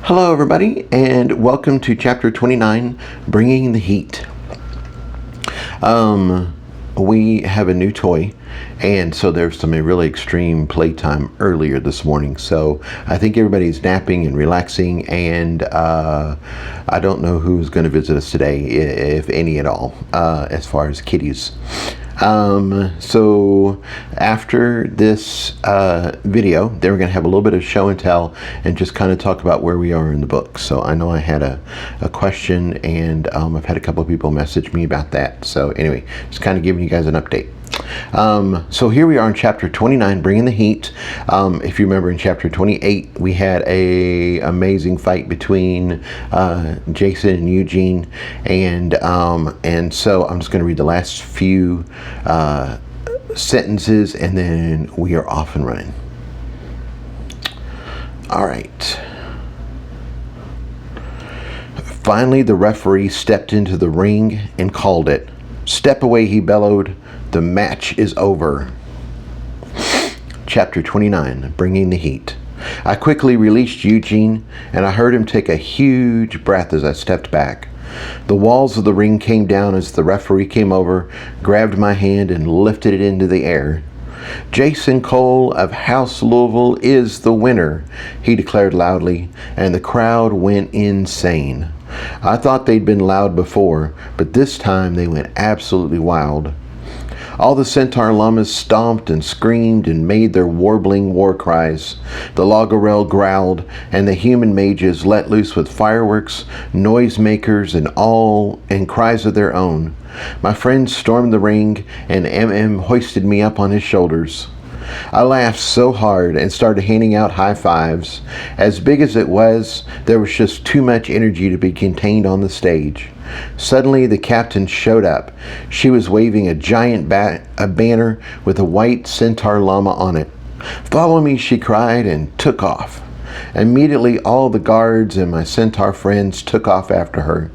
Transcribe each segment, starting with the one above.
Hello everybody, and welcome to Chapter 29, Bringing the Heat. We have a new toy, and so there's some really extreme playtime earlier this morning, so I think everybody's napping and relaxing, and I don't know who's going to visit us today, if any at all, as far as kitties. So after this video, then we're going to have a little bit of show and tell and just kind of talk about where we are in the book. So I know I had a question, and I've had a couple of people message me about that. So anyway, just kind of giving you guys an update. So here we are in chapter 29, Bringing the Heat. If you remember, in chapter 28 we had a amazing fight between Jason and Eugene, and so I'm just going to read the last few sentences, and then we are off and running. All right. Finally, the referee stepped into the ring and called it. "Step away," he bellowed. "The match is over." Chapter 29, Bringing the Heat. I quickly released Eugene, and I heard him take a huge breath as I stepped back. The walls of the ring came down as the referee came over, grabbed my hand, and lifted it into the air. "Jason Cole of House Louisville is the winner," he declared loudly, and the crowd went insane. I thought they'd been loud before, but this time they went absolutely wild. All the Centaur llamas stomped and screamed and made their warbling war cries. The Logorel growled, and the human mages let loose with fireworks, noisemakers, and cries of their own. My friends stormed the ring, and MM hoisted me up on his shoulders. I laughed so hard and started handing out high fives. As big as it was, there was just too much energy to be contained on the stage. Suddenly, the captain showed up. She was waving a giant banner with a white centaur llama on it. "Follow me," she cried, and took off. Immediately, all the guards and my centaur friends took off after her.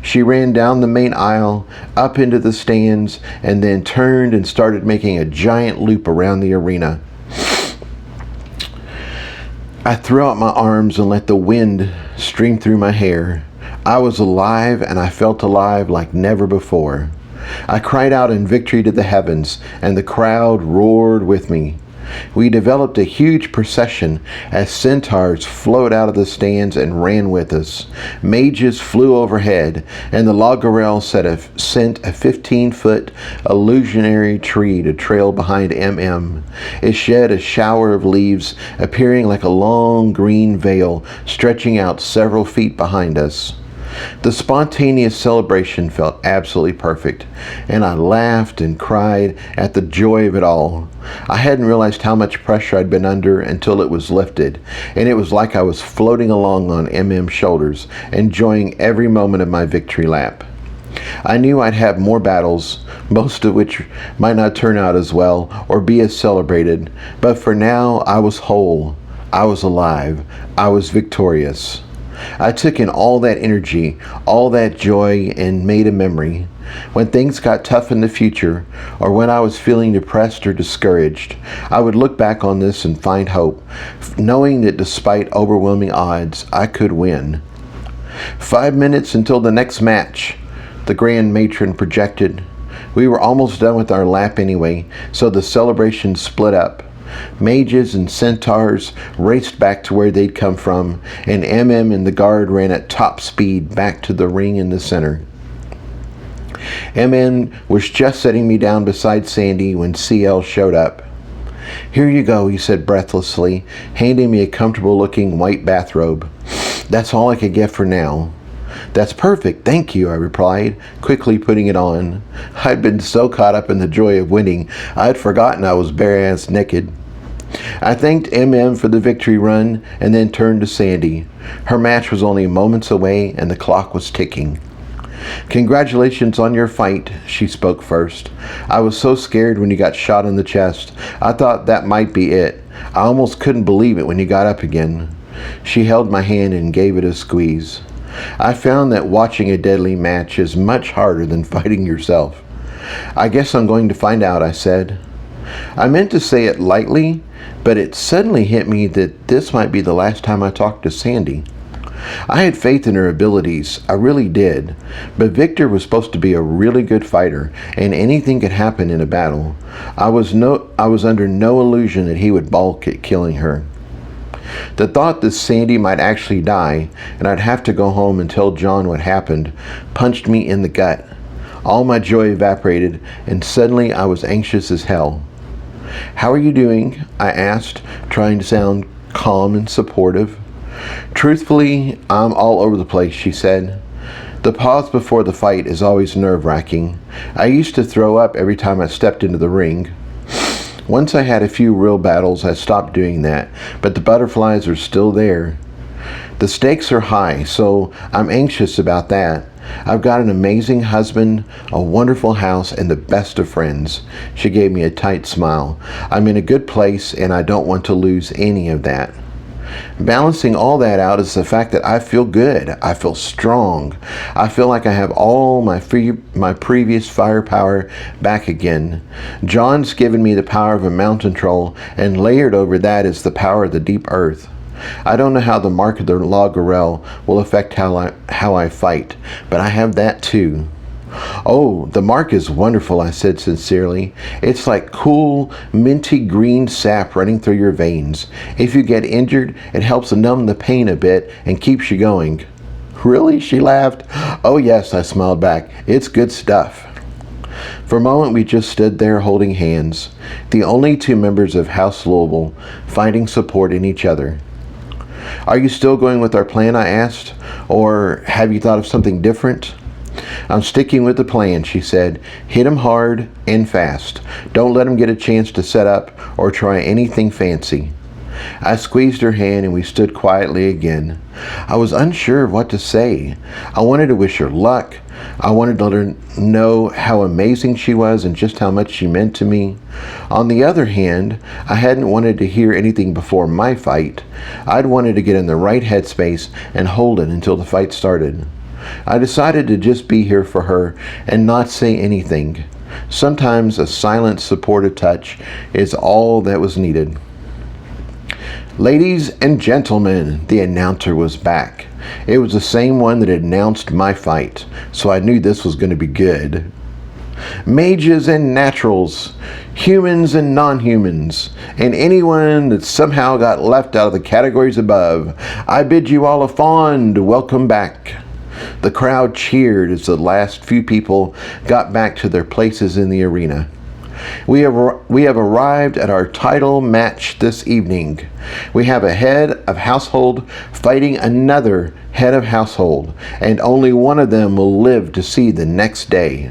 She ran down the main aisle, up into the stands, and then turned and started making a giant loop around the arena. I threw out my arms and let the wind stream through my hair. I was alive, and I felt alive like never before. I cried out in victory to the heavens, and the crowd roared with me. We developed a huge procession as centaurs flowed out of the stands and ran with us. Mages flew overhead, and the Logorel sent a 15-foot illusionary tree to trail behind MM. It shed a shower of leaves, appearing like a long green veil stretching out several feet behind us. The spontaneous celebration felt absolutely perfect, and I laughed and cried at the joy of it all. I hadn't realized how much pressure I'd been under until it was lifted, and it was like I was floating along on MM's shoulders, enjoying every moment of my victory lap. I knew I'd have more battles, most of which might not turn out as well or be as celebrated, but for now I was whole, I was alive, I was victorious. I took in all that energy, all that joy, and made a memory. When things got tough in the future, or when I was feeling depressed or discouraged, I would look back on this and find hope, knowing that despite overwhelming odds, I could win. 5 minutes until the next match, the Grand Matron projected. We were almost done with our lap anyway, so the celebration split up. Mages and centaurs raced back to where they'd come from, and MM and the guard ran at top speed back to the ring in the center. MM was just setting me down beside Sandy when CL showed up. "Here you go," he said breathlessly, handing me a comfortable-looking white bathrobe. "That's all I could get for now." "That's perfect, thank you," I replied, quickly putting it on. I'd been so caught up in the joy of winning, I'd forgotten I was bare-ass naked. I thanked MM for the victory run and then turned to Sandy. Her match was only moments away, and the clock was ticking. "Congratulations on your fight," she spoke first. "I was so scared when you got shot in the chest. I thought that might be it. I almost couldn't believe it when you got up again." She held my hand and gave it a squeeze. "I found that watching a deadly match is much harder than fighting yourself." "I guess I'm going to find out," I said. I meant to say it lightly, but it suddenly hit me that this might be the last time I talked to Sandy. I had faith in her abilities, I really did, but Victor was supposed to be a really good fighter, and anything could happen in a battle. I was under no illusion that he would balk at killing her. The thought that Sandy might actually die, and I'd have to go home and tell John what happened, punched me in the gut. All my joy evaporated, and suddenly I was anxious as hell. "How are you doing?" I asked, trying to sound calm and supportive. "Truthfully, I'm all over the place," she said. "The pause before the fight is always nerve-wracking. I used to throw up every time I stepped into the ring. Once I had a few real battles, I stopped doing that, but the butterflies are still there. The stakes are high, so I'm anxious about that. I've got an amazing husband, a wonderful house, and the best of friends." She gave me a tight smile. "I'm in a good place, and I don't want to lose any of that. Balancing all that out is the fact that I feel good. I feel strong. I feel like I have all my previous firepower back again. John's given me the power of a mountain troll, and layered over that is the power of the deep earth. I don't know how the mark of the La Gorel will affect how I fight, but I have that too." "Oh, the mark is wonderful," I said sincerely. "It's like cool, minty green sap running through your veins. If you get injured, it helps numb the pain a bit and keeps you going." "Really?" she laughed. "Oh yes," I smiled back. "It's good stuff." For a moment we just stood there holding hands, the only two members of House Louisville, finding support in each other. "Are you still going with our plan?" I asked. "Or have you thought of something different?" "I'm sticking with the plan," she said. "Hit him hard and fast. Don't let him get a chance to set up or try anything fancy." I squeezed her hand and we stood quietly again. I was unsure of what to say. I wanted to wish her luck. I wanted to let her know how amazing she was and just how much she meant to me. On the other hand, I hadn't wanted to hear anything before my fight. I'd wanted to get in the right headspace and hold it until the fight started. I decided to just be here for her and not say anything. Sometimes a silent, supportive touch is all that was needed. "Ladies and gentlemen," the announcer was back. It was the same one that had announced my fight, so I knew this was going to be good. "Mages and naturals, humans and non-humans, and anyone that somehow got left out of the categories above, I bid you all a fond welcome back." The crowd cheered as the last few people got back to their places in the arena. We have arrived at our title match this evening. We have a head of household fighting another head of household, and only one of them will live to see the next day.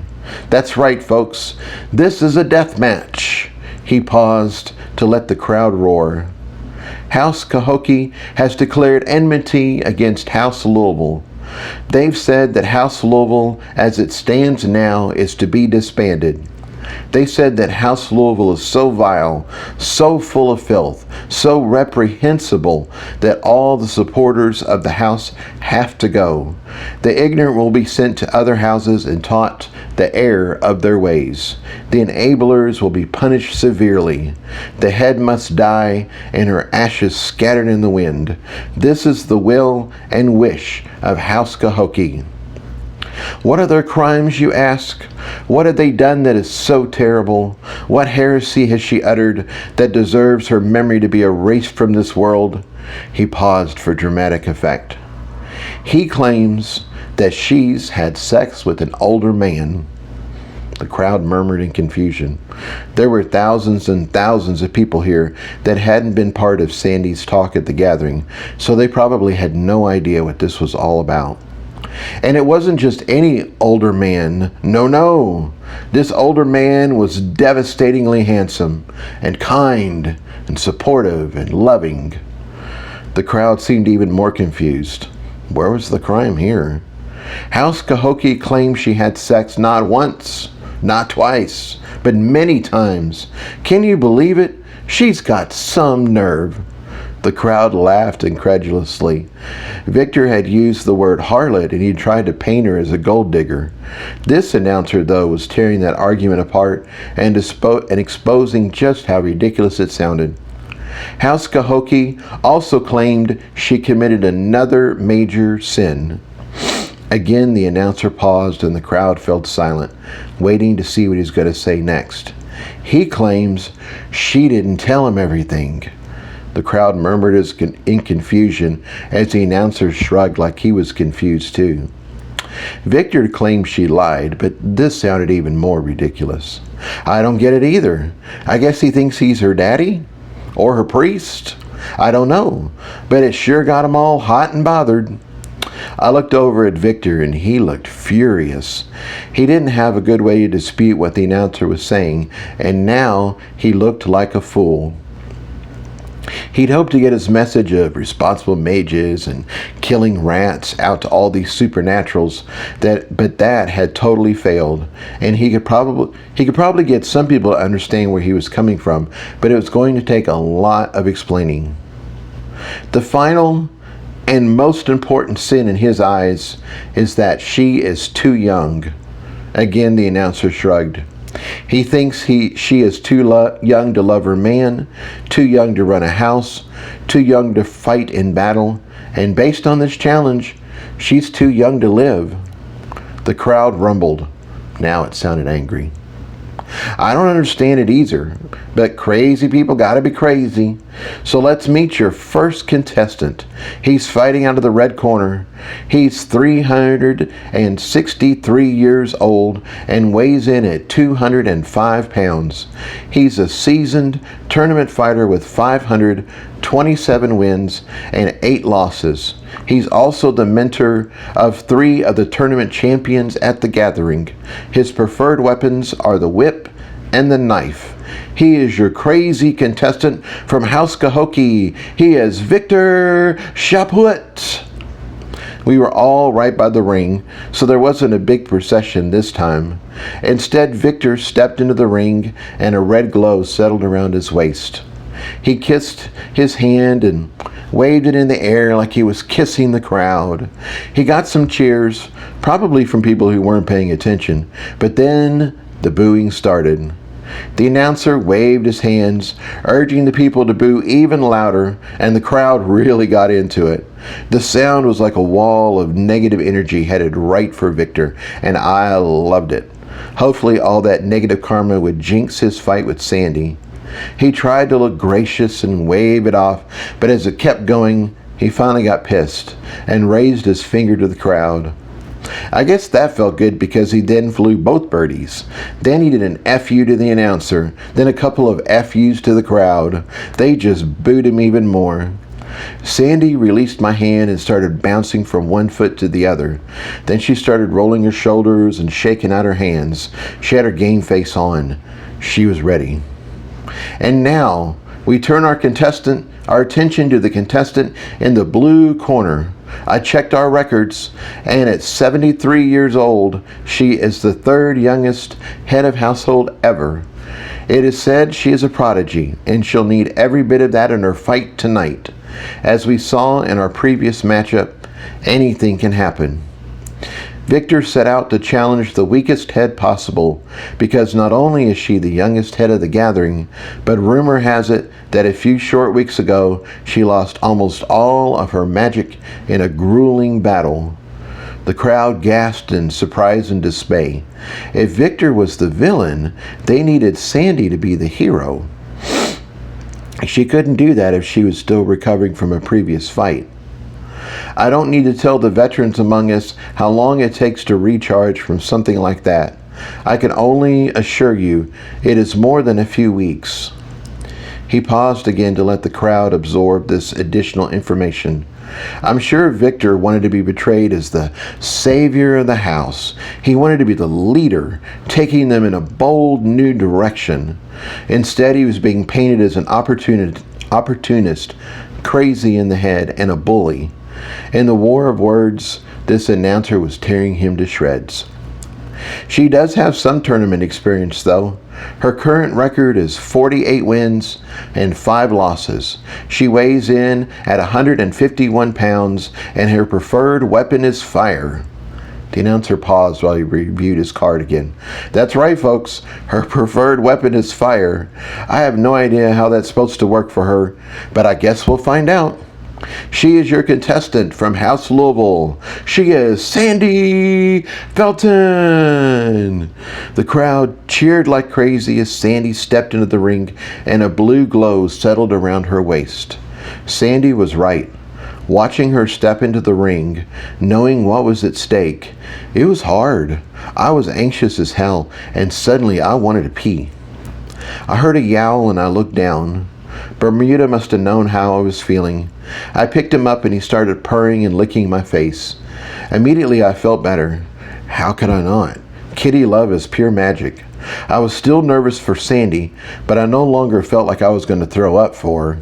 That's right, folks. This is a death match." He paused to let the crowd roar. "House Cahokia has declared enmity against House Louisville. They've said that House Louisville, as it stands now, is to be disbanded. They said that House Louisville is so vile, so full of filth, so reprehensible that all the supporters of the house have to go. The ignorant will be sent to other houses and taught the error of their ways. The enablers will be punished severely. The head must die and her ashes scattered in the wind. This is the will and wish of House Cahokia." What are their crimes, you ask? What have they done that is so terrible? What heresy has she uttered that deserves her memory to be erased from this world? He paused for dramatic effect. He claims that she's had sex with an older man. The crowd murmured in confusion. There were thousands and thousands of people here that hadn't been part of Sandy's talk at the gathering, so they probably had no idea what this was all about. And it wasn't just any older man. No. This older man was devastatingly handsome and kind and supportive and loving. The crowd seemed even more confused. Where was the crime here? House Cahokia claimed she had sex not once, not twice, but many times. Can you believe it? She's got some nerve. The crowd laughed incredulously. Victor had used the word harlot, and he tried to paint her as a gold digger. This announcer, though, was tearing that argument apart and exposing just how ridiculous it sounded. House Cahokie also claimed she committed another major sin. Again, the announcer paused and the crowd fell silent, waiting to see what he's going to say next. He claims she didn't tell him everything. The crowd murmured in confusion as the announcer shrugged like he was confused too. Victor claimed she lied, but this sounded even more ridiculous. I don't get it either. I guess he thinks he's her daddy? Or her priest? I don't know, but it sure got him all hot and bothered. I looked over at Victor and he looked furious. He didn't have a good way to dispute what the announcer was saying, and now he looked like a fool. He'd hoped to get his message of responsible mages and killing rats out to all these supernaturals, but that had totally failed, and he could probably get some people to understand where he was coming from, but it was going to take a lot of explaining. The final and most important sin in his eyes is that she is too young. Again, the announcer shrugged. He thinks she is too young to love her man, too young to run a house, too young to fight in battle, and based on this challenge, she's too young to live. The crowd rumbled. Now it sounded angry. I don't understand it either, but crazy people gotta be crazy. So let's meet your first contestant. He's fighting out of the red corner. He's 363 years old and weighs in at 205 pounds. He's a seasoned tournament fighter with 527 wins and 8 losses. He's also the mentor of 3 of the tournament champions at the gathering. His preferred weapons are the whip and the knife. He is your crazy contestant from House Cahokie. He is Victor Chaput. We were all right by the ring, so there wasn't a big procession this time. Instead, Victor stepped into the ring and a red glow settled around his waist. He kissed his hand and waved it in the air like he was kissing the crowd. He got some cheers, probably from people who weren't paying attention, but then the booing started. The announcer waved his hands, urging the people to boo even louder, and the crowd really got into it. The sound was like a wall of negative energy headed right for Victor, and I loved it. Hopefully all that negative karma would jinx his fight with Sandy. He tried to look gracious and wave it off, but as it kept going, he finally got pissed and raised his finger to the crowd. I guess that felt good because he then flew both birdies. Then he did an FU to the announcer, then a couple of FUs to the crowd. They just booed him even more. Sandy released my hand and started bouncing from one foot to the other. Then she started rolling her shoulders and shaking out her hands. She had her game face on. She was ready. And now we turn our attention to the contestant in the blue corner. I checked our records, and at 73 years old, she is the 3rd youngest head of household ever. It is said she is a prodigy, and she'll need every bit of that in her fight tonight. As we saw in our previous matchup, anything can happen. Victor set out to challenge the weakest head possible, because not only is she the youngest head of the gathering, but rumor has it that a few short weeks ago she lost almost all of her magic in a grueling battle. The crowd gasped in surprise and dismay. If Victor was the villain, they needed Sandy to be the hero. She couldn't do that if she was still recovering from a previous fight. I don't need to tell the veterans among us how long it takes to recharge from something like that. I can only assure you it is more than a few weeks. He paused again to let the crowd absorb this additional information. I'm sure Victor wanted to be portrayed as the savior of the house. He wanted to be the leader, taking them in a bold new direction. Instead, he was being painted as an opportunist, crazy in the head, and a bully. In the war of words, this announcer was tearing him to shreds. She does have some tournament experience, though. Her current record is 48 wins and 5 losses. She weighs in at 151 pounds, and her preferred weapon is fire. The announcer paused while he reviewed his card again. That's right, folks. Her preferred weapon is fire. I have no idea how that's supposed to work for her, but I guess we'll find out. She is your contestant from House Louisville. She is Sandy Felton. The crowd cheered like crazy as Sandy stepped into the ring and a blue glow settled around her waist. Sandy was right. Watching her step into the ring, knowing what was at stake, it was hard. I was anxious as hell, and suddenly I wanted to pee. I heard a yowl and I looked down. Bermuda must have known how I was feeling. I picked him up and he started purring and licking my face. Immediately I felt better. How could I not? Kitty love is pure magic. I was still nervous for Sandy, but I no longer felt like I was going to throw up for her.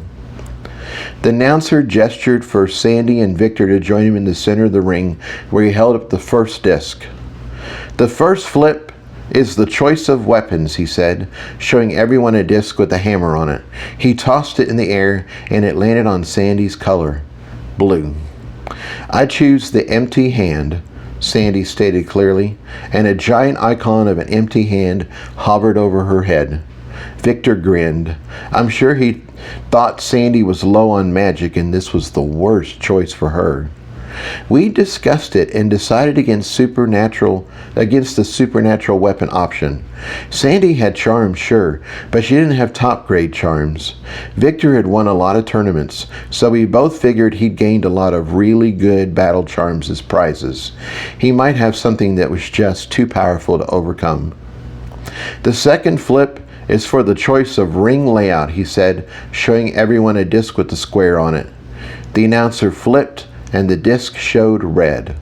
The announcer gestured for Sandy and Victor to join him in the center of the ring where he held up the first disc. The first flip is the choice of weapons, he said, showing everyone a disc with a hammer on it. He tossed it in the air and it landed on Sandy's color, blue. I choose the empty hand, Sandy stated clearly, and a giant icon of an empty hand hovered over her head. Victor grinned. I'm sure he thought Sandy was low on magic and this was the worst choice for her. We discussed it and decided against the supernatural weapon option. Sandy had charms, sure, but she didn't have top grade charms. Victor had won a lot of tournaments, so we both figured he'd gained a lot of really good battle charms as prizes. He might have something that was just too powerful to overcome. The second flip is for the choice of ring layout, he said, showing everyone a disc with a square on it. The announcer flipped and the disc showed red.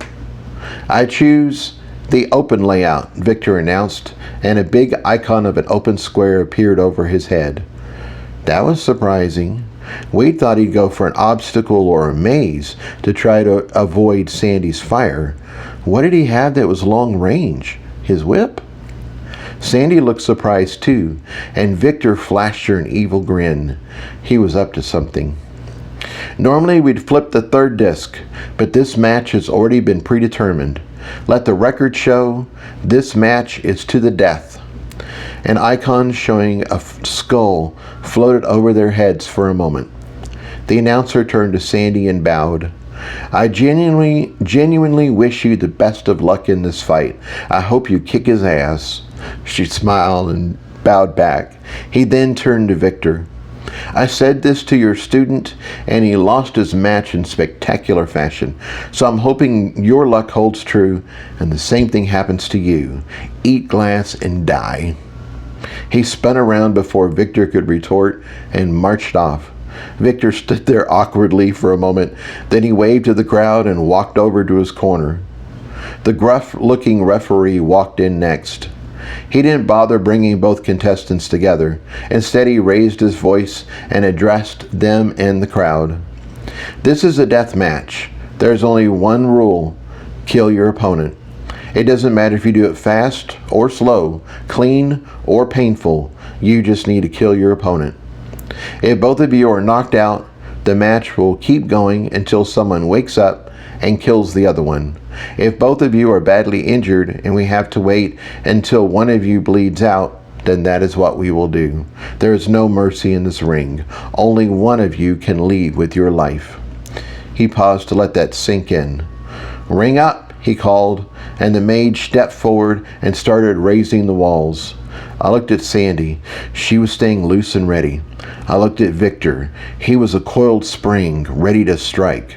I choose the open layout, Victor announced, and a big icon of an open square appeared over his head. That was surprising. We thought he'd go for an obstacle or a maze to try to avoid Sandy's fire. What did he have that was long range? His whip? Sandy looked surprised too, and Victor flashed her an evil grin. He was up to something. Normally we'd flip the third disc, but this match has already been predetermined. Let the record show this match is to the death. An icon showing a skull floated over their heads for a moment. The announcer turned to Sandy and bowed. I genuinely wish you the best of luck in this fight. I hope you kick his ass. She smiled and bowed back. He then turned to Victor. I said this to your student, and he lost his match in spectacular fashion. So I'm hoping your luck holds true, and the same thing happens to you. Eat glass and die. He spun around before Victor could retort and marched off. Victor stood there awkwardly for a moment. Then he waved to the crowd and walked over to his corner. The gruff-looking referee walked in next. He didn't bother bringing both contestants together. Instead, he raised his voice and addressed them and the crowd. This is a death match. There's only one rule. Kill your opponent. It doesn't matter if you do it fast or slow, clean or painful. You just need to kill your opponent. If both of you are knocked out, the match will keep going until someone wakes up and kills the other one. If both of you are badly injured and we have to wait until one of you bleeds out, then that is what we will do. There is no mercy in this ring. Only one of you can leave with your life. He paused to let that sink in. Ring up, he called, and the mage stepped forward and started raising the walls. I looked at Sandy. She was staying loose and ready. I looked at Victor. He was a coiled spring, ready to strike.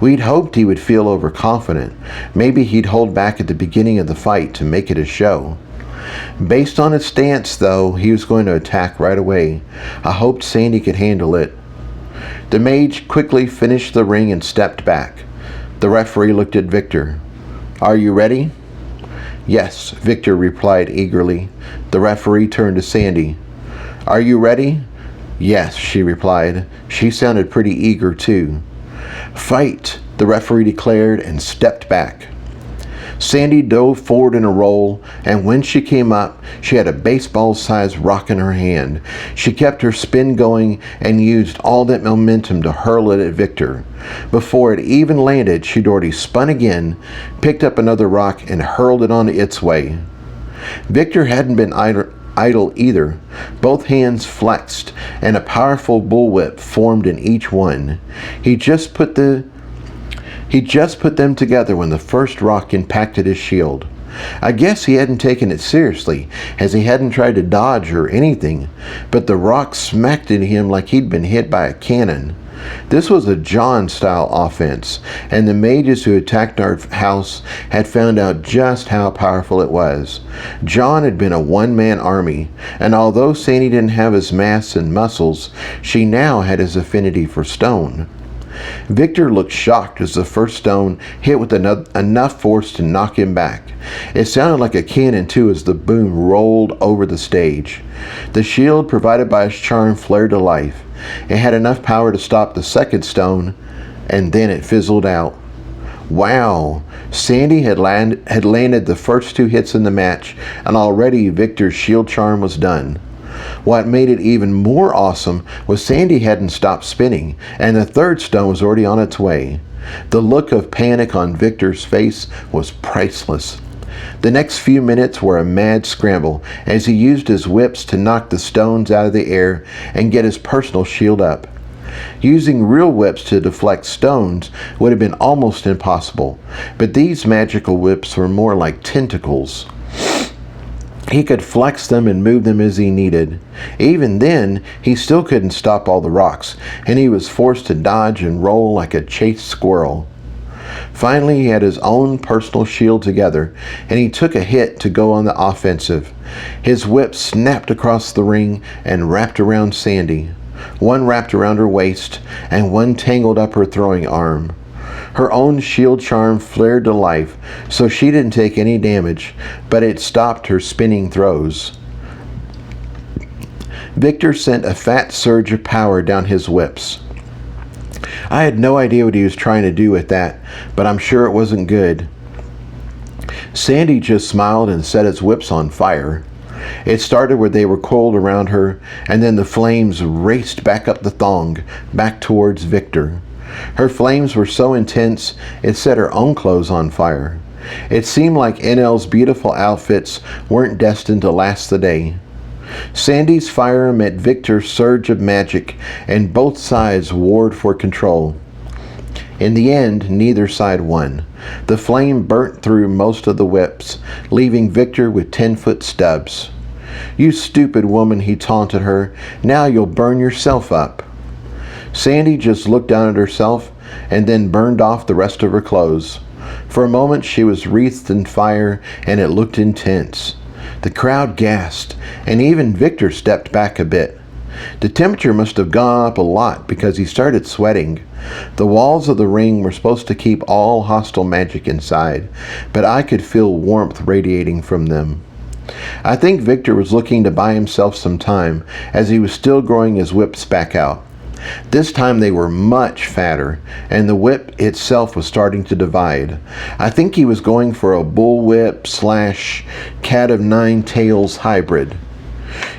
We'd hoped he would feel overconfident. Maybe he'd hold back at the beginning of the fight to make it a show. Based on his stance, though, he was going to attack right away. I hoped Sandy could handle it. The mage quickly finished the ring and stepped back. The referee looked at Victor. Are you ready? Yes, Victor replied eagerly. The referee turned to Sandy. Are you ready? Yes, she replied. She sounded pretty eager too. Fight, the referee declared and stepped back. Sandy dove forward in a roll, and when she came up, she had a baseball-sized rock in her hand. She kept her spin going and used all that momentum to hurl it at Victor. Before it even landed, she'd already spun again, picked up another rock, and hurled it on its way. Victor hadn't been idle either. Both hands flexed, and a powerful bullwhip formed in each one. He just put them together when the first rock impacted his shield. I guess he hadn't taken it seriously, as he hadn't tried to dodge or anything, but the rock smacked into him like he'd been hit by a cannon. This was a John-style offense, and the mages who attacked our house had found out just how powerful it was. John had been a one-man army, and although Sandy didn't have his mass and muscles, she now had his affinity for stone. Victor looked shocked as the first stone hit with enough force to knock him back. It sounded like a cannon too as the boom rolled over the stage. The shield provided by his charm flared to life. It had enough power to stop the second stone, and then it fizzled out. Wow! Sandy had landed the first 2 hits in the match, and already Victor's shield charm was done. What made it even more awesome was Sandy hadn't stopped spinning, and the third stone was already on its way. The look of panic on Victor's face was priceless. The next few minutes were a mad scramble as he used his whips to knock the stones out of the air and get his personal shield up. Using real whips to deflect stones would have been almost impossible, but these magical whips were more like tentacles. He could flex them and move them as he needed. Even then, he still couldn't stop all the rocks, and he was forced to dodge and roll like a chased squirrel. Finally, he had his own personal shield together, and he took a hit to go on the offensive. His whip snapped across the ring and wrapped around Sandy. One wrapped around her waist, and one tangled up her throwing arm. Her own shield charm flared to life, so she didn't take any damage, but it stopped her spinning throws. Victor sent a fat surge of power down his whips. I had no idea what he was trying to do with that, but I'm sure it wasn't good. Sandy just smiled and set his whips on fire. It started where they were coiled around her, and then the flames raced back up the thong, back towards Victor. Her flames were so intense, it set her own clothes on fire. It seemed like NL's beautiful outfits weren't destined to last the day. Sandy's fire met Victor's surge of magic, and both sides warred for control. In the end, neither side won. The flame burnt through most of the whips, leaving Victor with 10-foot stubs. "You stupid woman," he taunted her. "Now you'll burn yourself up." Sandy just looked down at herself and then burned off the rest of her clothes. For a moment she was wreathed in fire, and it looked intense. The crowd gasped, and even Victor stepped back a bit. The temperature must have gone up a lot because he started sweating. The walls of the ring were supposed to keep all hostile magic inside, but I could feel warmth radiating from them. I think Victor was looking to buy himself some time, as he was still growing his whips back out. This time they were much fatter, and the whip itself was starting to divide. I think he was going for a bullwhip / cat of nine tails hybrid.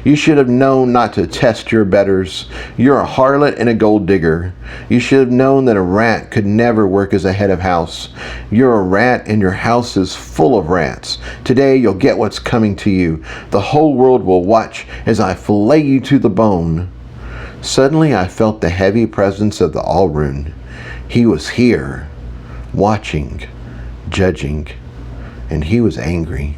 "You should have known not to test your betters. You're a harlot and a gold digger. You should have known that a rat could never work as a head of house. You're a rat, and your house is full of rats. Today you'll get what's coming to you. The whole world will watch as I fillet you to the bone." Suddenly I felt the heavy presence of the Allrune. He was here, watching, judging, and he was angry.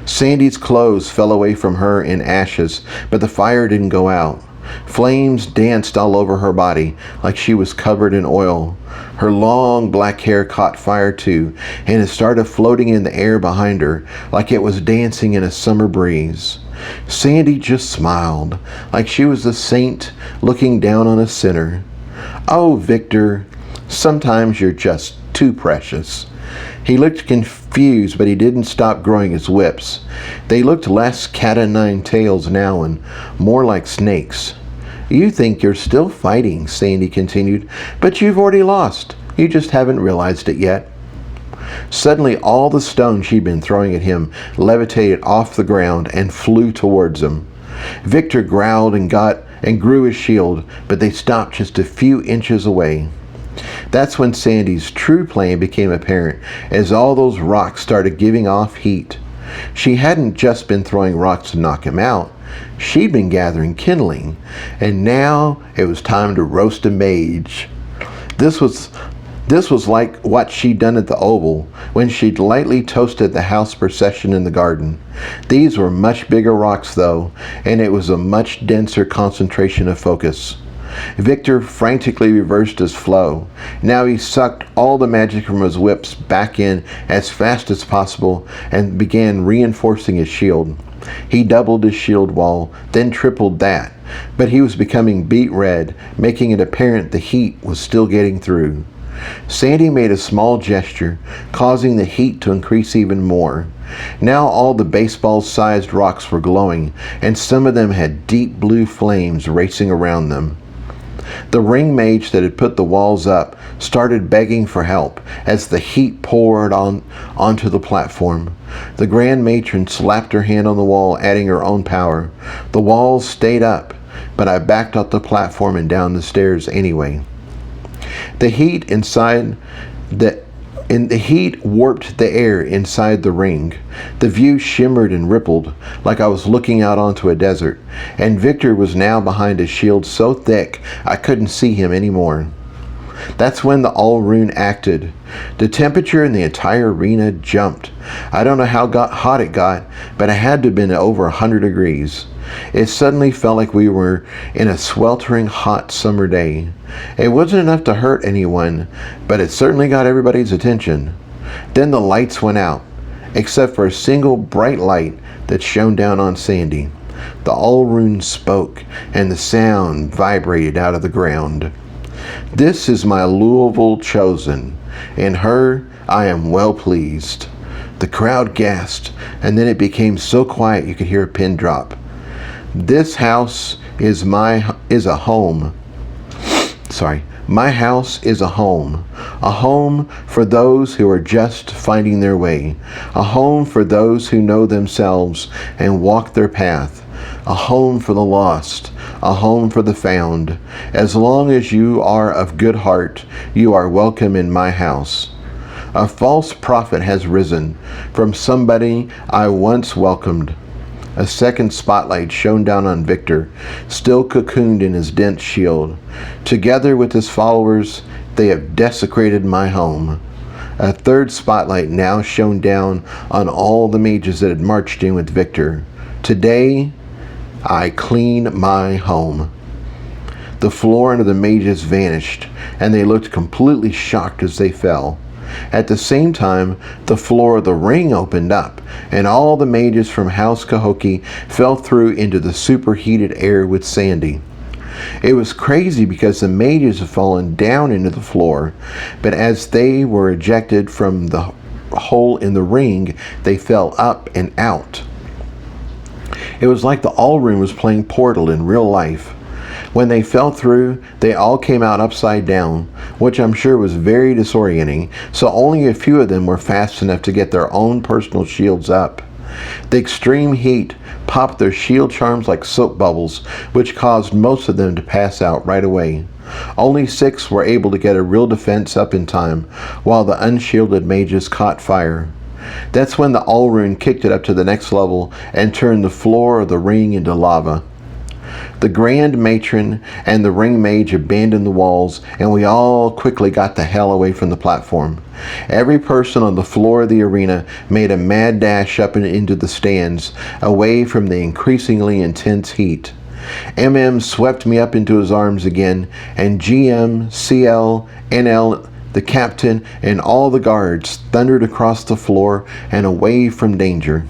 Sandy's clothes fell away from her in ashes, but the fire didn't go out. Flames danced all over her body like she was covered in oil. Her long black hair caught fire too, and it started floating in the air behind her like it was dancing in a summer breeze. Sandy just smiled, like she was a saint looking down on a sinner. "Oh, Victor, sometimes you're just too precious." He looked confused, but he didn't stop growing his whips. They looked less cat o' nine tails now and more like snakes. "You think you're still fighting," Sandy continued, "but you've already lost. You just haven't realized it yet." Suddenly, all the stones she'd been throwing at him levitated off the ground and flew towards him. Victor growled and grew his shield, but they stopped just a few inches away. That's when Sandy's true plan became apparent, as all those rocks started giving off heat. She hadn't just been throwing rocks to knock him out. She'd been gathering kindling, and now it was time to roast a mage. This was like what she'd done at the Oval, when she'd lightly toasted the house procession in the garden. These were much bigger rocks, though, and it was a much denser concentration of focus. Victor frantically reversed his flow. Now he sucked all the magic from his whips back in as fast as possible and began reinforcing his shield. He doubled his shield wall, then tripled that, but he was becoming beet red, making it apparent the heat was still getting through. Sandy made a small gesture, causing the heat to increase even more. Now all the baseball-sized rocks were glowing, and some of them had deep blue flames racing around them. The ring mage that had put the walls up started begging for help as the heat poured onto the platform. The Grand Matron slapped her hand on the wall, adding her own power. The walls stayed up, but I backed up the platform and down the stairs anyway. The heat warped the air inside the ring. The view shimmered and rippled like I was looking out onto a desert, and Victor was now behind a shield so thick I couldn't see him anymore. That's when the All-Rune acted. The temperature in the entire arena jumped. I don't know how hot it got, but it had to have been over 100 degrees. It suddenly felt like we were in a sweltering hot summer day. It wasn't enough to hurt anyone, but it certainly got everybody's attention. Then the lights went out, except for a single bright light that shone down on Sandy. The All-Rune spoke, and the sound vibrated out of the ground. "This is my Louisville chosen. In her I am well pleased." The crowd gasped, and then it became so quiet you could hear a pin drop. "This house is a home. My house is a home for those who are just finding their way, a home for those who know themselves and walk their path, a home for the lost, a home for the found. As long as you are of good heart, you are welcome in my house. A false prophet has risen from somebody I once welcomed." A second spotlight shone down on Victor, still cocooned in his dense shield. "Together with his followers, they have desecrated my home." A third spotlight now shone down on all the mages that had marched in with Victor. "Today, I clean my home." The floor under the mages vanished, and they looked completely shocked as they fell. At the same time, the floor of the ring opened up, and all the mages from House Cahokia fell through into the superheated air with Sandy. It was crazy because the mages had fallen down into the floor, but as they were ejected from the hole in the ring, they fell up and out. It was like the All-Rune was playing Portal in real life. When they fell through, they all came out upside down, which I'm sure was very disorienting, so only a few of them were fast enough to get their own personal shields up. The extreme heat popped their shield charms like soap bubbles, which caused most of them to pass out right away. Only 6 were able to get a real defense up in time, while the unshielded mages caught fire. That's when the All-Rune kicked it up to the next level and turned the floor of the ring into lava. The Grand Matron and the Ring Mage abandoned the walls, and we all quickly got the hell away from the platform. Every person on the floor of the arena made a mad dash up and into the stands, away from the increasingly intense heat. MM swept me up into his arms again, and GM, CL, NL, the captain, and all the guards thundered across the floor and away from danger.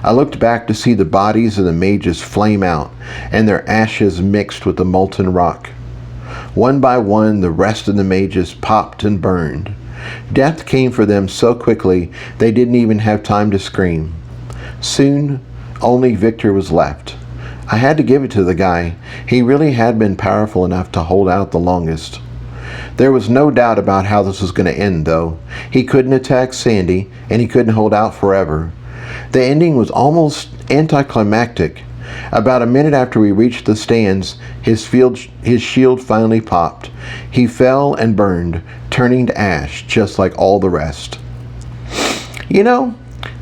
I looked back to see the bodies of the mages flame out, and their ashes mixed with the molten rock. One by one, the rest of the mages popped and burned. Death came for them so quickly, they didn't even have time to scream. Soon, only Victor was left. I had to give it to the guy. He really had been powerful enough to hold out the longest. There was no doubt about how this was going to end, though. He couldn't attack Sandy, and he couldn't hold out forever. The ending was almost anticlimactic. About a minute after we reached the stands, his shield finally popped. He fell and burned, turning to ash, just like all the rest. You know,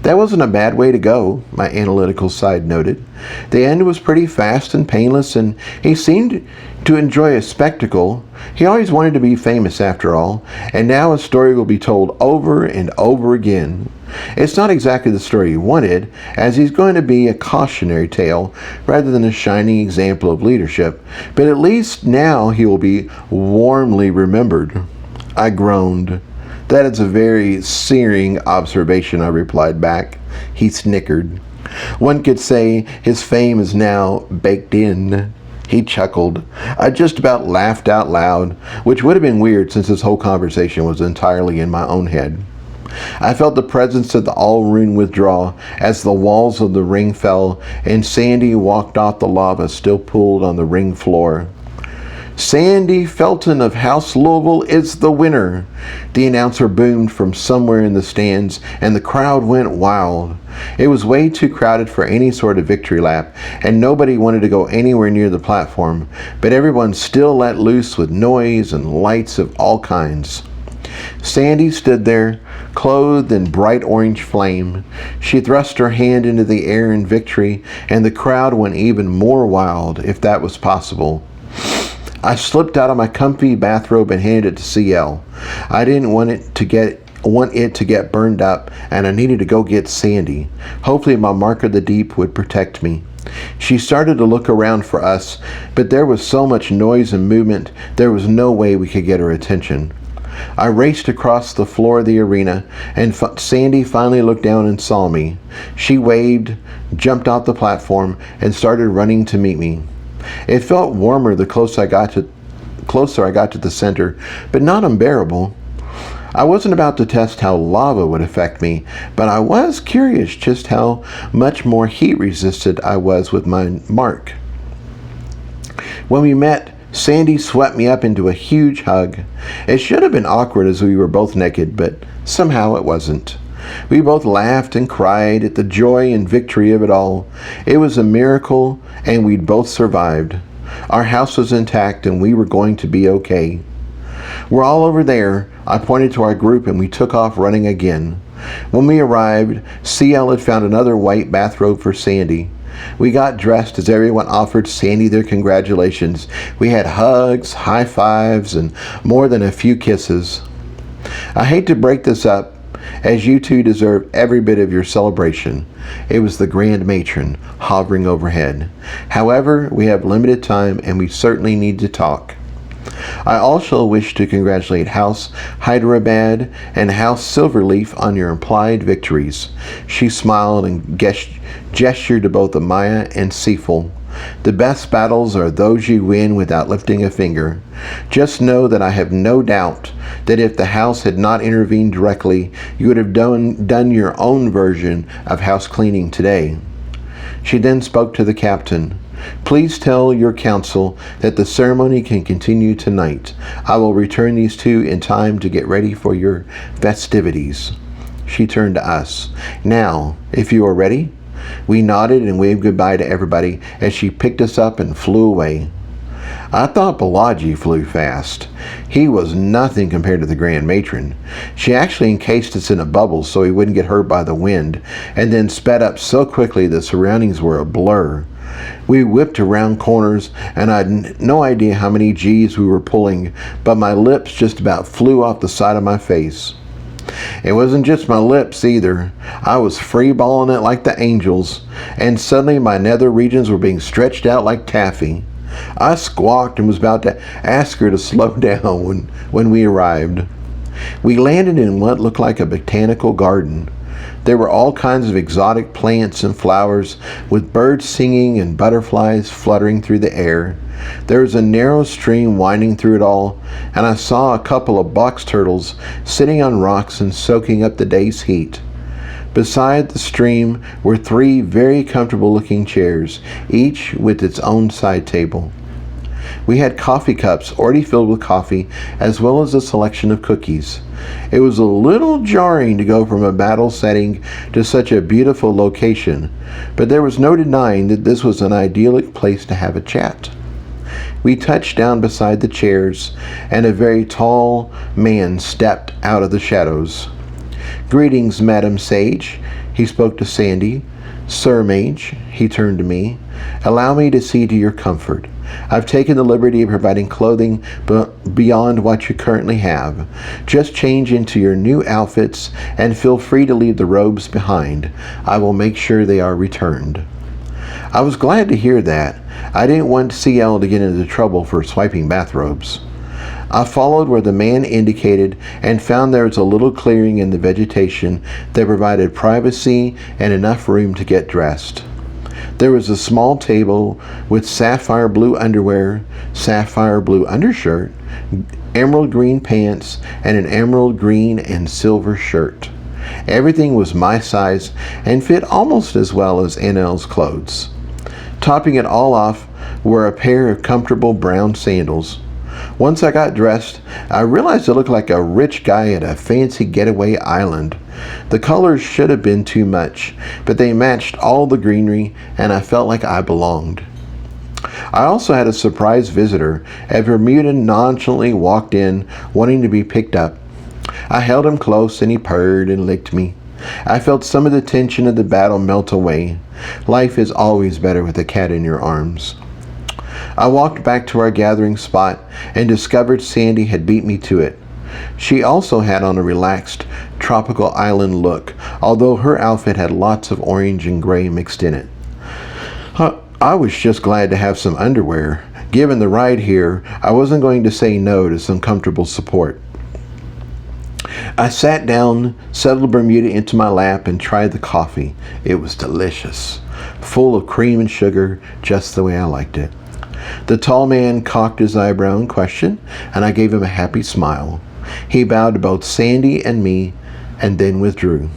that wasn't a bad way to go, my analytical side noted. The end was pretty fast and painless, and he seemed to enjoy a spectacle. He always wanted to be famous after all, and now his story will be told over and over again. It's not exactly the story he wanted, as he's going to be a cautionary tale rather than a shining example of leadership, but at least now he will be warmly remembered. I groaned. That is a very searing observation, I replied back. He snickered. One could say his fame is now baked in. He chuckled. I just about laughed out loud, which would have been weird since this whole conversation was entirely in my own head. I felt the presence of the all-rune withdraw as the walls of the ring fell and Sandy walked off the lava still pooled on the ring floor. Sandy Felton of House Louisville is the winner, the announcer boomed from somewhere in the stands, and the crowd went wild. It was way too crowded for any sort of victory lap, and nobody wanted to go anywhere near the platform, but everyone still let loose with noise and lights of all kinds. Sandy stood there, clothed in bright orange flame. She thrust her hand into the air in victory, and the crowd went even more wild, if that was possible. I slipped out of my comfy bathrobe and handed it to CL. I didn't want it to get burned up, and I needed to go get Sandy. Hopefully my Mark of the Deep would protect me. She started to look around for us, but there was so much noise and movement, there was no way we could get her attention. I raced across the floor of the arena, and Sandy finally looked down and saw me. She waved, jumped off the platform, and started running to meet me. It felt warmer the closer I got to the center, but not unbearable. I wasn't about to test how lava would affect me, but I was curious just how much more heat resistant I was with my mark. When we met, Sandy swept me up into a huge hug. It should have been awkward as we were both naked, but somehow it wasn't. We both laughed and cried at the joy and victory of it all. It was a miracle, and we'd both survived. Our house was intact, and we were going to be okay. We're all over there. I pointed to our group, and we took off running again. When we arrived, CL had found another white bathrobe for Sandy. We got dressed as everyone offered Sandy their congratulations. We had hugs, high fives, and more than a few kisses. I hate to break this up, as you two deserve every bit of your celebration. It was the Grand Matron hovering overhead. However, we have limited time and we certainly need to talk. I also wish to congratulate House Hyderabad and House Silverleaf on your implied victories. She smiled and gestured to both Amaya and Seaful. The best battles are those you win without lifting a finger. Just know that I have no doubt that if the house had not intervened directly, you would have done your own version of house cleaning today. She then spoke to the captain. Please tell your council that the ceremony can continue tonight. I will return these two in time to get ready for your festivities. She turned to us. Now, if you are ready. We nodded and waved goodbye to everybody as she picked us up and flew away. I thought Balaji flew fast. He was nothing compared to the Grand Matron. She actually encased us in a bubble so he wouldn't get hurt by the wind, and then sped up so quickly the surroundings were a blur. We whipped around corners, and I had no idea how many G's we were pulling, but my lips just about flew off the side of my face. It wasn't just my lips either. I was freeballing it like the angels, and suddenly my nether regions were being stretched out like taffy. I squawked and was about to ask her to slow down when we arrived. We landed in what looked like a botanical garden. There were all kinds of exotic plants and flowers, with birds singing and butterflies fluttering through the air. There was a narrow stream winding through it all, and I saw a couple of box turtles sitting on rocks and soaking up the day's heat. Beside the stream were 3 very comfortable-looking chairs, each with its own side table. We had coffee cups already filled with coffee, as well as a selection of cookies. It was a little jarring to go from a battle setting to such a beautiful location, but there was no denying that this was an idyllic place to have a chat. We touched down beside the chairs, and a very tall man stepped out of the shadows. "Greetings, Madam Sage," he spoke to Sandy. "Sir Mage," he turned to me, "allow me to see to your comfort. I've taken the liberty of providing clothing beyond what you currently have. Just change into your new outfits and feel free to leave the robes behind. I will make sure they are returned." I was glad to hear that. I didn't want CL to get into trouble for swiping bathrobes. I followed where the man indicated and found there was a little clearing in the vegetation that provided privacy and enough room to get dressed. There was a small table with sapphire blue underwear, sapphire blue undershirt, emerald green pants, and an emerald green and silver shirt. Everything was my size and fit almost as well as NL's clothes. Topping it all off were a pair of comfortable brown sandals. Once I got dressed, I realized I looked like a rich guy at a fancy getaway island. The colors should have been too much, but they matched all the greenery, and I felt like I belonged. I also had a surprise visitor. A Bermudan nonchalantly walked in, wanting to be picked up. I held him close, and he purred and licked me. I felt some of the tension of the battle melt away. Life is always better with a cat in your arms. I walked back to our gathering spot and discovered Sandy had beat me to it. She also had on a relaxed, tropical island look, although her outfit had lots of orange and gray mixed in it. I was just glad to have some underwear. Given the ride here, I wasn't going to say no to some comfortable support. I sat down, settled Bermuda into my lap, and tried the coffee. It was delicious, full of cream and sugar, just the way I liked it. The tall man cocked his eyebrow in question, and I gave him a happy smile. He bowed to both Sandy and me, and then withdrew.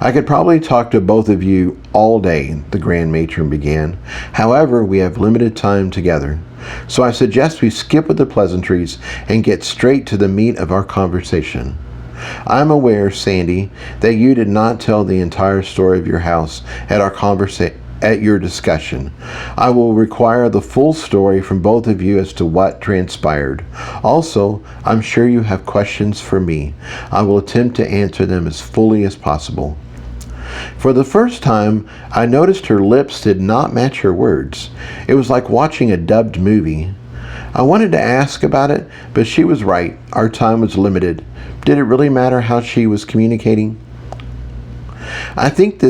"I could probably talk to both of you all day," the Grand Matron began. "However, we have limited time together. So I suggest we skip with the pleasantries and get straight to the meat of our conversation. I'm aware, Sandy, that you did not tell the entire story of your house at your discussion. I will require the full story from both of you as to what transpired. Also, I'm sure you have questions for me. I will attempt to answer them as fully as possible." For the first time, I noticed her lips did not match her words. It was like watching a dubbed movie. I wanted to ask about it, but she was right. Our time was limited. Did it really matter how she was communicating? "I think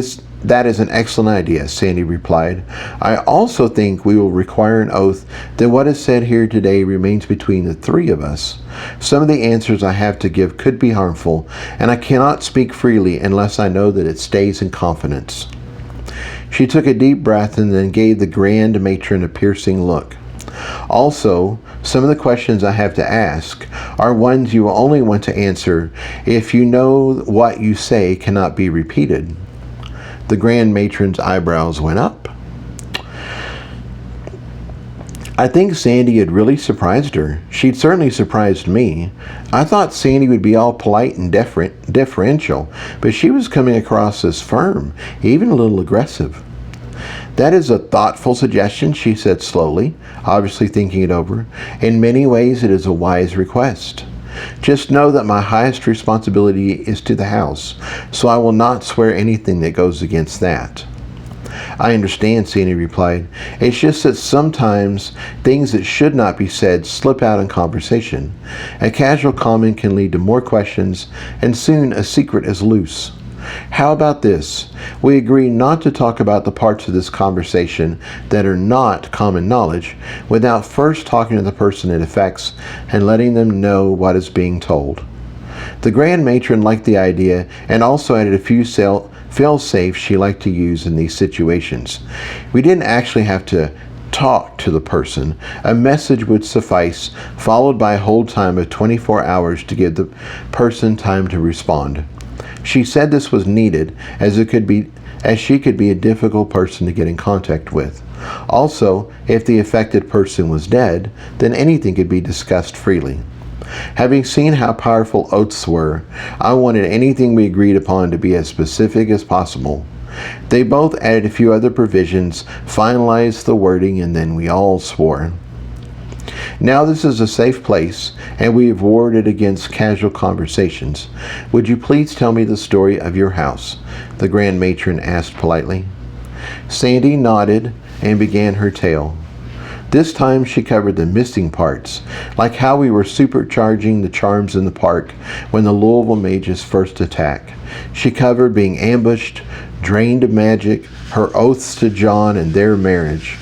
that is an excellent idea," Sandy replied. "I also think we will require an oath that what is said here today remains between the three of us. Some of the answers I have to give could be harmful, and I cannot speak freely unless I know that it stays in confidence." She took a deep breath and then gave the Grand Matron a piercing look. "Also, some of the questions I have to ask are ones you will only want to answer if you know what you say cannot be repeated." The Grand Matron's eyebrows went up. I think Sandy had really surprised her. She'd certainly surprised me. I thought Sandy would be all polite and deferential, but she was coming across as firm, even a little aggressive. "That is a thoughtful suggestion," she said slowly, obviously thinking it over. "In many ways, it is a wise request. Just know that my highest responsibility is to the house, so I will not swear anything that goes against that." "I understand," Sandy replied. "It's just that sometimes things that should not be said slip out in conversation. A casual comment can lead to more questions, and soon a secret is loose. How about this? We agree not to talk about the parts of this conversation that are not common knowledge without first talking to the person it affects and letting them know what is being told." The Grand Matron liked the idea and also added a few fail-safes she liked to use in these situations. We didn't actually have to talk to the person. A message would suffice, followed by a hold time of 24 hours to give the person time to respond. She said this was needed as it could be as she could be a difficult person to get in contact with. Also, if the affected person was dead, then anything could be discussed freely. Having seen how powerful oaths were, I wanted anything we agreed upon to be as specific as possible. They both added a few other provisions, finalized the wording, and then we all swore. Now this is a safe place, and we have warded against casual conversations. Would you please tell me the story of your house? The Grand Matron asked politely. Sandy nodded and began her tale. This time she covered the missing parts, like how we were supercharging the charms in the park when the Louisville mages first attacked. She covered being ambushed, drained of magic, her oaths to John, and their marriage.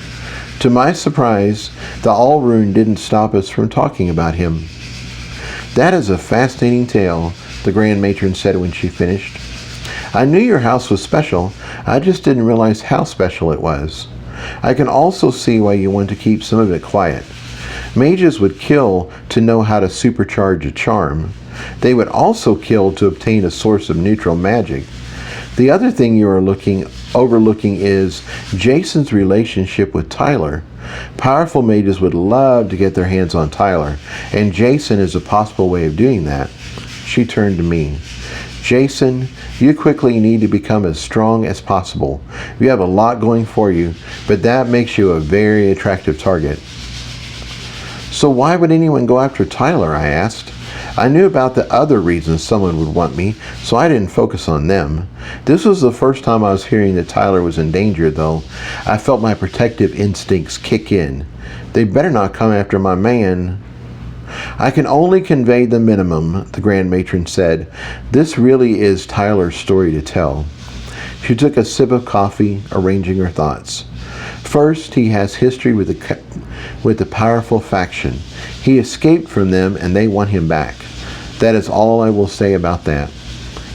To my surprise, the Allrune didn't stop us from talking about him. That is a fascinating tale, the Grand Matron said when she finished. I knew your house was special, I just didn't realize how special it was. I can also see why you want to keep some of it quiet. Mages would kill to know how to supercharge a charm. They would also kill to obtain a source of neutral magic. The other thing you are overlooking is Jason's relationship with Tyler. Powerful mages would love to get their hands on Tyler, and Jason is a possible way of doing that. She turned to me. Jason, you quickly need to become as strong as possible. You have a lot going for you, but that makes you a very attractive target. So why would anyone go after Tyler? I asked. I knew about the other reasons someone would want me, so I didn't focus on them. This was the first time I was hearing that Tyler was in danger, though. I felt my protective instincts kick in. They better not come after my man. I can only convey the minimum, the Grand Matron said. This really is Tyler's story to tell. She took a sip of coffee, arranging her thoughts. First, he has history with the powerful faction. He escaped from them and they want him back. That is all I will say about that.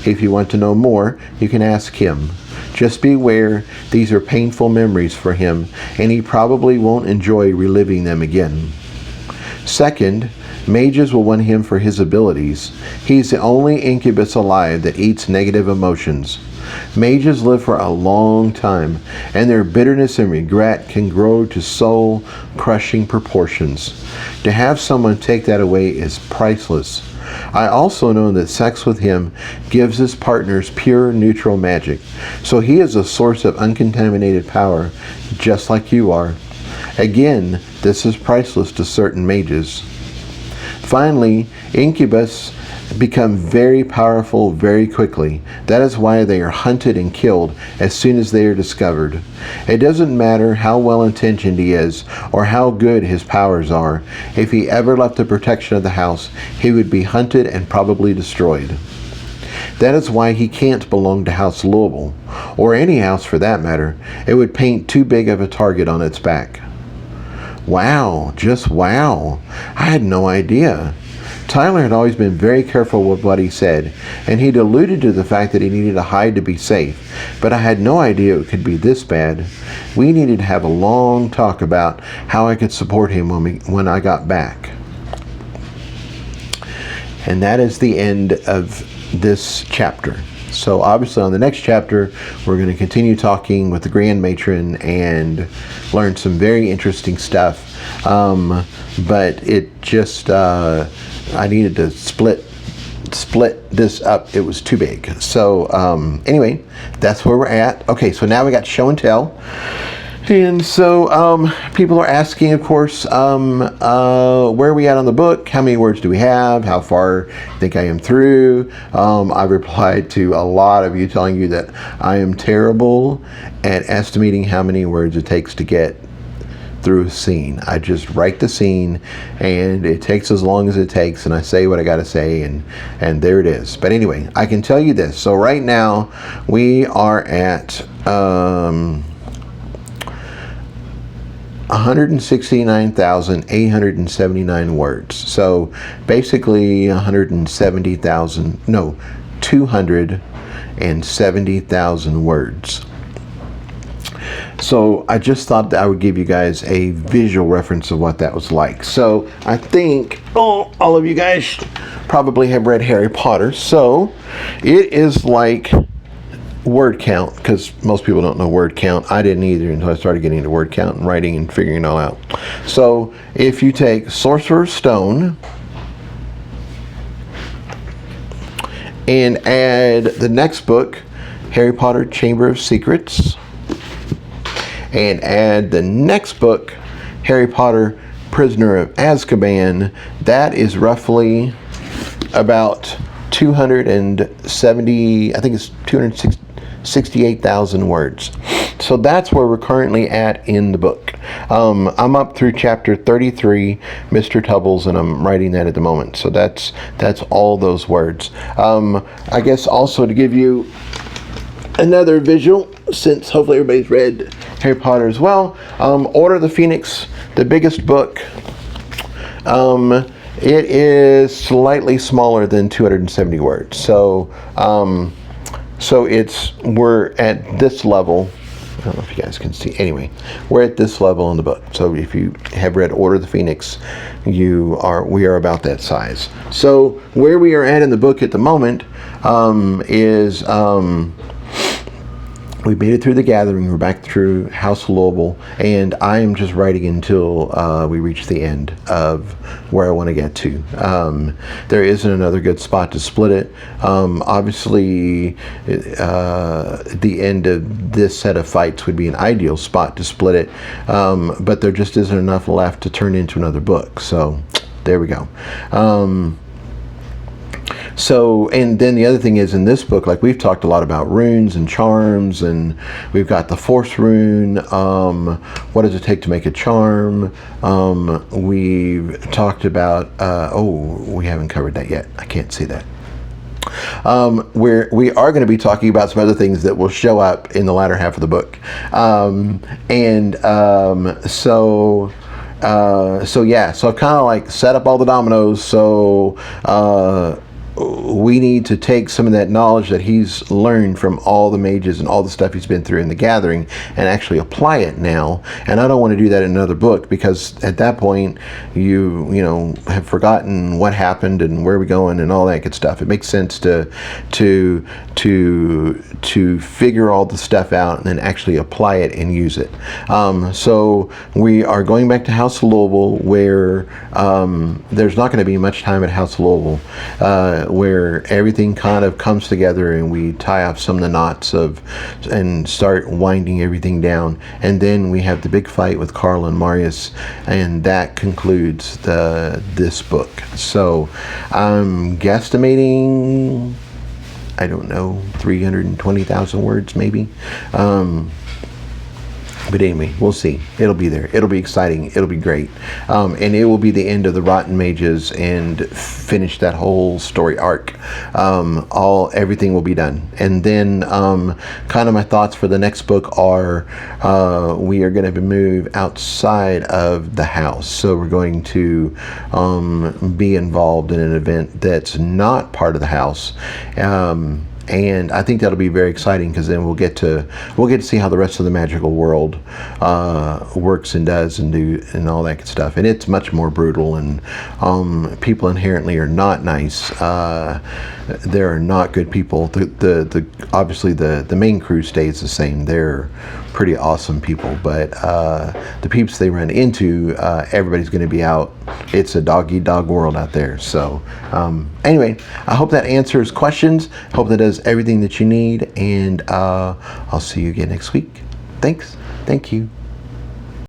If you want to know more, you can ask him. Just be aware these are painful memories for him, and he probably won't enjoy reliving them again. Second, mages will want him for his abilities. He's the only incubus alive that eats negative emotions. Mages live for a long time, and their bitterness and regret can grow to soul-crushing proportions. To have someone take that away is priceless. I also know that sex with him gives his partners pure neutral magic, so he is a source of uncontaminated power, just like you are. Again, this is priceless to certain mages. Finally, incubus become very powerful very quickly. That is why they are hunted and killed as soon as they are discovered. It doesn't matter how well intentioned he is or how good his powers are. If he ever left the protection of the house, he would be hunted and probably destroyed. That is why he can't belong to House Louisville, or any house for that matter. It would paint too big of a target on its back. Wow, just wow. I had no idea. Tyler had always been very careful with what he said, and he'd alluded to the fact that he needed to hide to be safe, but I had no idea it could be this bad. We needed to have a long talk about how I could support him when I got back. And that is the end of this chapter. So obviously on the next chapter, we're going to continue talking with the Grand Matron and learn some very interesting stuff. But it just, I needed to split this up. It was too big. So anyway, that's where we're at. Okay, so now we got show and tell. And so people are asking, of course, where are we at on the book? How many words do we have? How far do you think I am through? I replied to a lot of you telling you that I am terrible at estimating how many words it takes to get through a scene. I just write the scene and it takes as long as it takes, and I say what I gotta say, and there it is. But anyway, I can tell you this. So right now we are at 169,879 words. So basically 270,000 words. So I just thought that I would give you guys a visual reference of what that was like. So I think all of you guys probably have read Harry Potter. So it is like word count, because most people don't know word count. I didn't either until I started getting into word count and writing and figuring it all out. So if you take Sorcerer's Stone and add the next book, Harry Potter Chamber of Secrets, and add the next book, Harry Potter Prisoner of Azkaban, that is roughly about 270, I think it's 268,000 words. So that's where we're currently at in the book. I'm up through chapter 33, Mr. Tubbles, and I'm writing that at the moment. So that's all those words. I guess also to give you another visual, since hopefully everybody's read Harry Potter as well, Order of the Phoenix, the biggest book, it is slightly smaller than 270 words. So we're at this level. I don't know if you guys can see. Anyway, we're at this level in the book. So if you have read Order of the Phoenix, we are about that size. So where we are at in the book at the moment is we made it through the gathering. We're back through House Louisville, and I am just writing until we reach the end of where I want to get to. There isn't another good spot to split it. Obviously, the end of this set of fights would be an ideal spot to split it, but there just isn't enough left to turn into another book. So there we go. So, and then the other thing is, in this book, like we've talked a lot about runes and charms, and we've got the Force rune. What does it take to make a charm? We've talked about, we haven't covered that yet. I can't see that. We are going to be talking about some other things that will show up in the latter half of the book. So I've kind of like set up all the dominoes. So, we need to take some of that knowledge that he's learned from all the mages and all the stuff he's been through in the gathering and actually apply it now. And I don't want to do that in another book, because at that point you have forgotten what happened and where we're going and all that good stuff. It makes sense to figure all the stuff out and then actually apply it and use it. So we are going back to House Louisville, where there's not going to be much time at House Louisville, where everything kind of comes together and we tie off some of the knots and start winding everything down. And then we have the big fight with Carl and Marius, and that concludes this book. So I'm guesstimating, I don't know, 320,000 words maybe. But anyway, we'll see. It'll be there. It'll be exciting. It'll be great. And it will be the end of the Rotten Mages and finish that whole story arc. Everything will be done. And then kind of my thoughts for the next book are we are going to move outside of the house. So we're going to be involved in an event that's not part of the house. And I think that'll be very exciting, because then we'll get to see how the rest of the magical world works and does and all that good stuff. And it's much more brutal, and people inherently are not nice. There are not good people. Obviously the main crew stays the same. They're pretty awesome people, but the peeps they run into, everybody's going to be out. It's a dog-eat-dog world out there. So anyway, I hope that answers questions. Hope that does everything that you need, and I'll see you again next week. Thanks. Thank you.